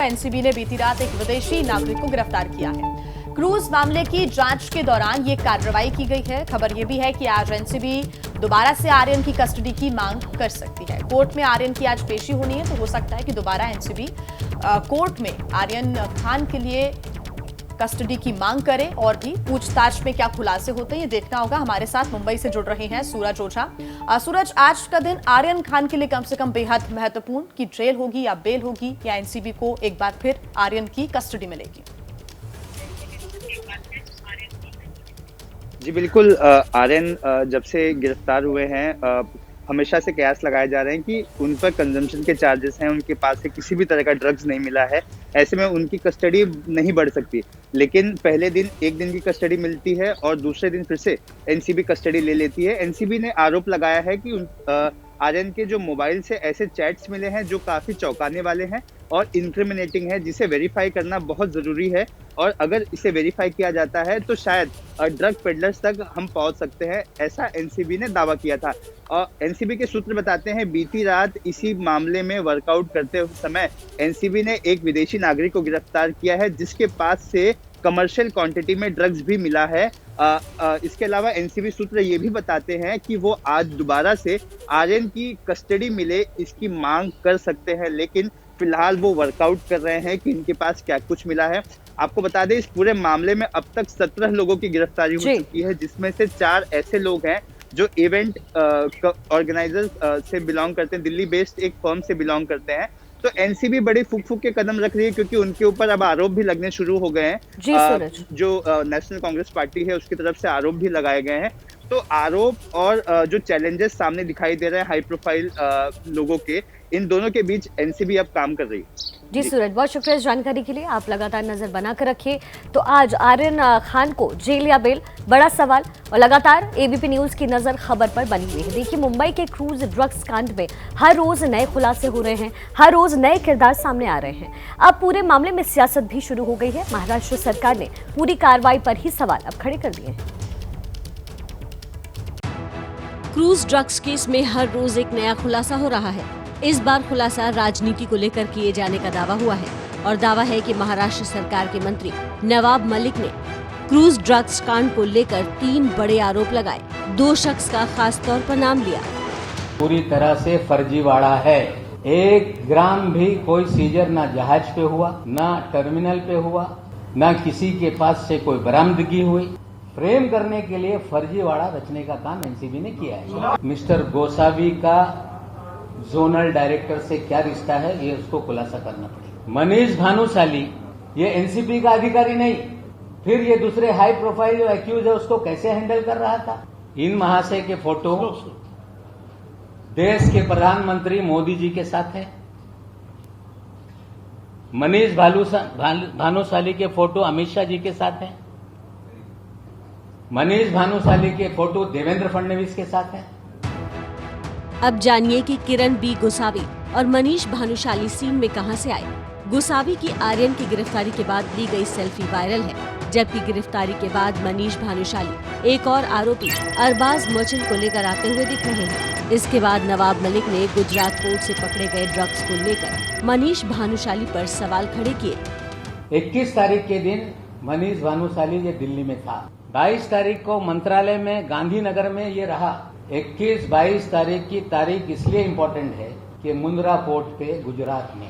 NCB ने बीती रात एक विदेशी नागरिक को गिरफ्तार किया है। क्रूज मामले की जांच के दौरान ये कार्रवाई की गई है। खबर यह भी है कि आज एनसीबी दोबारा से आर्यन की कस्टडी की मांग कर सकती है। कोर्ट में आर्यन की आज पेशी होनी है, तो हो सकता है कि दोबारा एनसीबी कोर्ट में आर्यन खान के लिए कस्टडी की मांग करे और भी पूछताछ में क्या खुलासे होते हैं ये देखना होगा। हमारे साथ मुंबई से जुड़ रहे हैं सूरज ओझा। सूरज, आज का दिन आर्यन खान के लिए कम से कम बेहद महत्वपूर्ण कि जेल होगी या बेल होगी या एनसीबी को एक बार फिर आर्यन की कस्टडी मिलेगी? जी बिल्कुल, आर्यन जब से गिरफ्तार हुए हैं हमेशा से कयास लगाए जा रहे हैं कि उन पर कंजम्पशन के चार्जेस हैं, उनके पास से किसी भी तरह का ड्रग्स नहीं मिला है, ऐसे में उनकी कस्टडी नहीं बढ़ सकती। लेकिन पहले दिन एक दिन की कस्टडी मिलती है और दूसरे दिन फिर से एनसीबी कस्टडी ले लेती है। एनसीबी ने आरोप लगाया है कि आर्यन के जो मोबाइल से ऐसे चैट्स मिले हैं जो काफी चौंकाने वाले हैं और इंक्रिमिनेटिंग है, जिसे वेरीफाई करना बहुत जरूरी है। और अगर इसे वेरीफाई किया जाता है तो शायद ड्रग पेडलर्स तक हम पहुंच सकते हैं, ऐसा एनसीबी ने दावा किया था। और एनसीबी के सूत्र बताते हैं बीती रात इसी मामले में वर्कआउट करते समय एनसीबी ने एक विदेशी नागरिक को गिरफ्तार किया है, जिसके पास से कमर्शियल क्वांटिटी में ड्रग्स भी मिला है। इसके अलावा एनसीबी सूत्र ये भी बताते हैं कि वो आज दोबारा से आर्यन की कस्टडी मिले इसकी मांग कर सकते हैं, लेकिन फिलहाल वो वर्कआउट कर रहे हैं कि इनके पास क्या कुछ मिला है। आपको बता दें इस पूरे मामले में अब तक 17 लोगों की गिरफ्तारी हो चुकी है, जिसमें से 4 ऐसे लोग हैं जो इवेंट ऑर्गेनाइजर्स से बिलोंग करते हैं, दिल्ली बेस्ड एक फर्म से बिलोंग करते हैं। तो एनसीबी बड़ी फूक के कदम रख रही है क्योंकि उनके ऊपर अब आरोप भी लगने शुरू हो गए हैं। जो नेशनल कांग्रेस पार्टी है उसकी तरफ से आरोप भी लगाए गए हैं। तो आरोप और जो चैलेंजेस सामने दिखाई दे रहे हैं हाई प्रोफाइल लोगों के, इन दोनों के बीच एनसीबी अब काम कर रही है। जी सूरज, बहुत शुक्रिया इस जानकारी के लिए। आप लगातार नजर बनाकर रखिए। तो आज आर्यन खान को जेल या बेल, बड़ा सवाल। और लगातार एबीपी न्यूज की नजर खबर पर बनी हुई है। देखिए, मुंबई के क्रूज ड्रग्स कांड में हर रोज नए खुलासे हो रहे हैं, हर रोज नए किरदार सामने आ रहे हैं। अब पूरे मामले में सियासत भी शुरू हो गई है। महाराष्ट्र सरकार ने पूरी कार्रवाई पर ही सवाल अब खड़े कर दिए हैं। क्रूज ड्रग्स केस में हर रोज एक नया खुलासा हो रहा है। इस बार खुलासा राजनीति को लेकर किए जाने का दावा हुआ है और दावा है कि महाराष्ट्र सरकार के मंत्री नवाब मलिक ने क्रूज ड्रग्स कांड को लेकर 3 बड़े आरोप लगाए। 2 शख्स का खास तौर पर नाम लिया। पूरी तरह से फर्जीवाड़ा है। 1 ग्राम भी कोई सीजर ना जहाज पे हुआ, ना टर्मिनल पे हुआ, ना किसी के पास से कोई बरामदगी हुई। फ्रेम करने के लिए फर्जीवाड़ा रचने का काम एनसीबी ने किया है। मिस्टर गोसावी का जोनल डायरेक्टर से क्या रिश्ता है ये उसको खुलासा करना पड़ेगा। मनीष भानुशाली ये एनसीबी का अधिकारी नहीं, फिर ये दूसरे हाई प्रोफाइल जो एक्यूज है उसको कैसे हैंडल कर रहा था। इन महाशय के फोटो देश के प्रधानमंत्री मोदी जी के साथ है। मनीष भानुशाली के फोटो अमित शाह जी के साथ है। मनीष भानुशाली के फोटो देवेंद्र फडणवीस के साथ है। अब जानिए कि किरण बी गोसावी और मनीष भानुशाली सीन में कहां से आए। गोसावी की आर्यन की गिरफ्तारी के बाद ली गई सेल्फी वायरल है, जबकि गिरफ्तारी के बाद मनीष भानुशाली एक और आरोपी अरबाज मर्चेंट को लेकर आते हुए दिख रहे हैं। इसके बाद नवाब मलिक ने गुजरात कोर्ट से पकड़े गए ड्रग्स को लेकर मनीष भानुशाली पर सवाल खड़े किए। 21 तारीख के दिन मनीष भानुशाली ये दिल्ली में था। 22 तारीख को मंत्रालय में गांधीनगर में ये रहा। 21-22 तारीख की तारीख इसलिए इम्पोर्टेंट है कि मुंद्रा पोर्ट पे गुजरात में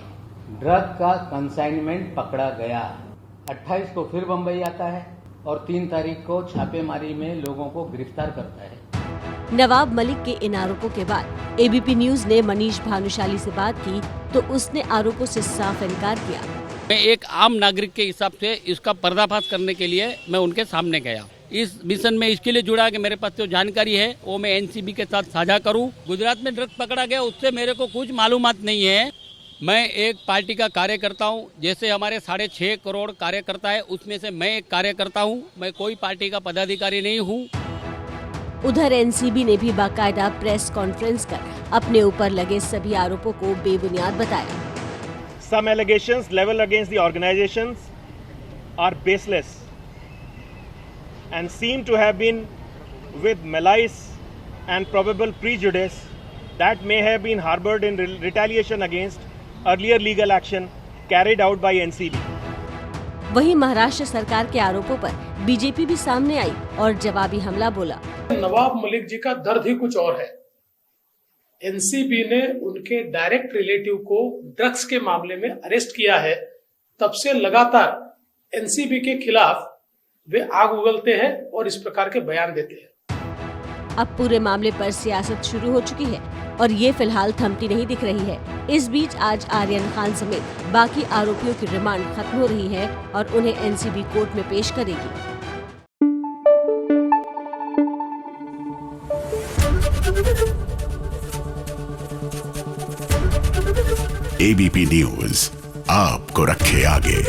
ड्रग का कंसाइनमेंट पकड़ा गया। 28 को फिर बंबई आता है और 3 तारीख को छापेमारी में लोगों को गिरफ्तार करता है। नवाब मलिक के इन आरोपों के बाद एबीपी न्यूज ने मनीष भानुशाली से बात की तो उसने आरोपों से साफ इनकार किया। मैं एक आम नागरिक के हिसाब से इसका पर्दाफाश करने के लिए मैं उनके सामने गया। इस मिशन में इसके लिए जुड़ा कि मेरे पास जो जानकारी है वो मैं एनसीबी के साथ साझा करूं। गुजरात में ड्रग्स पकड़ा गया उससे मेरे को कुछ मालूमात नहीं है। मैं एक पार्टी का कार्यकर्ता हूं, जैसे हमारे 6.5 करोड़ कार्यकर्ता है उसमें से मैं एक कार्यकर्ता हूं। मैं कोई पार्टी का पदाधिकारी नहीं हूं। उधर एनसीबी ने भी बाकायदा प्रेस कॉन्फ्रेंस कर अपने ऊपर लगे सभी आरोपों को बेबुनियाद बताया। Some allegations leveled against the organizations are baseless and seem to have been with malice and probable prejudice that may have been harbored in retaliation against earlier legal action carried out by NCB. वहीं महाराष्ट्र सरकार के आरोपों पर BJP भी सामने आई और जवाबी हमला बोला। नवाब मलिक जी का दर्द ही कुछ और है। एनसीबी ने उनके डायरेक्ट रिलेटिव को ड्रग्स के मामले में अरेस्ट किया है, तब से लगातार एनसीबी के खिलाफ वे आग उगलते हैं और इस प्रकार के बयान देते हैं। अब पूरे मामले पर सियासत शुरू हो चुकी है और ये फिलहाल थमती नहीं दिख रही है। इस बीच आज आर्यन खान समेत बाकी आरोपियों की रिमांड खत्म हो रही है और उन्हें एनसीबी कोर्ट में पेश करेगी। एबीपी न्यूज आपको रखे आगे।